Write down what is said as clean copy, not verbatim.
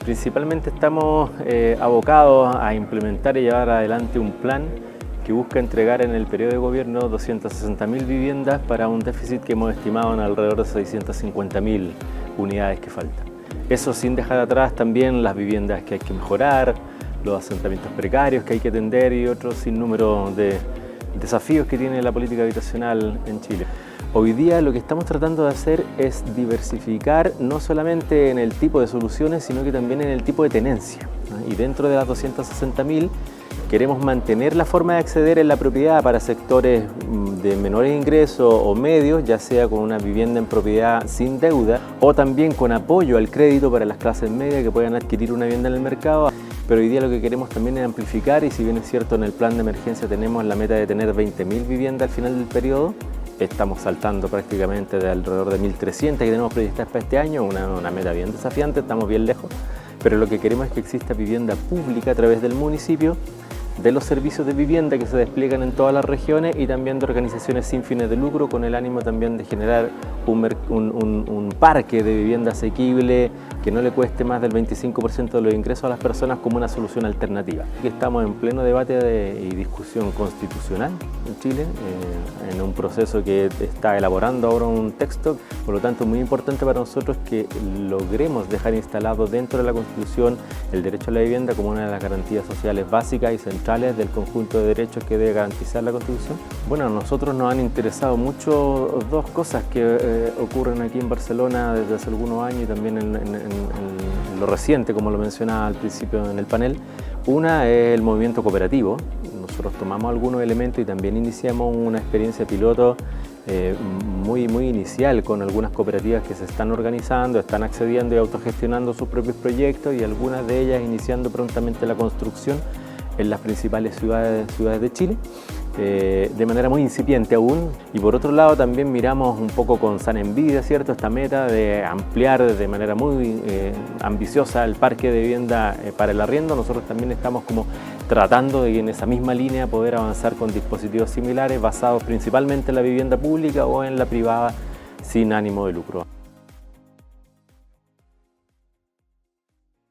Principalmente estamos abocados a implementar y llevar adelante un plan que busca entregar en el periodo de gobierno 260.000 viviendas para un déficit que hemos estimado en alrededor de 650.000 unidades que faltan. Eso sin dejar atrás también las viviendas que hay que mejorar, los asentamientos precarios que hay que atender y otros sinnúmero de desafíos que tiene la política habitacional en Chile. Hoy día lo que estamos tratando de hacer es diversificar no solamente en el tipo de soluciones, sino que también en el tipo de tenencia. Y dentro de las 260.000 queremos mantener la forma de acceder en la propiedad para sectores de menores ingresos o medios, ya sea con una vivienda en propiedad sin deuda o también con apoyo al crédito para las clases medias que puedan adquirir una vivienda en el mercado. Pero hoy día lo que queremos también es amplificar, y si bien es cierto en el plan de emergencia tenemos la meta de tener 20.000 viviendas al final del periodo, estamos saltando prácticamente de alrededor de 1.300 que tenemos previstas para este año, una meta bien desafiante, estamos bien lejos, pero lo que queremos es que exista vivienda pública a través del municipio, de los servicios de vivienda que se despliegan en todas las regiones y también de organizaciones sin fines de lucro con el ánimo también de generar un parque de vivienda asequible que no le cueste más del 25% de los ingresos a las personas como una solución alternativa. Estamos en pleno debate y discusión constitucional en Chile, en un proceso que está elaborando ahora un texto, por lo tanto es muy importante para nosotros que logremos dejar instalado dentro de la Constitución el derecho a la vivienda como una de las garantías sociales básicas y centrales del conjunto de derechos que debe garantizar la Constitución. Bueno, a nosotros nos han interesado mucho dos cosas que ocurren aquí en Barcelona desde hace algunos años y también en lo reciente, como lo mencionaba al principio en el panel. Una es el movimiento cooperativo. Nosotros tomamos algunos elementos y también iniciamos una experiencia piloto muy inicial con algunas cooperativas que se están organizando, están accediendo y autogestionando sus propios proyectos y algunas de ellas iniciando prontamente la construcción en las principales ciudades de Chile, de manera muy incipiente aún. Y por otro lado también miramos un poco con sana envidia, ¿cierto?, esta meta de ampliar de manera muy ambiciosa el parque de vivienda para el arriendo. Nosotros también estamos como tratando de en esa misma línea poder avanzar con dispositivos similares basados principalmente en la vivienda pública o en la privada sin ánimo de lucro.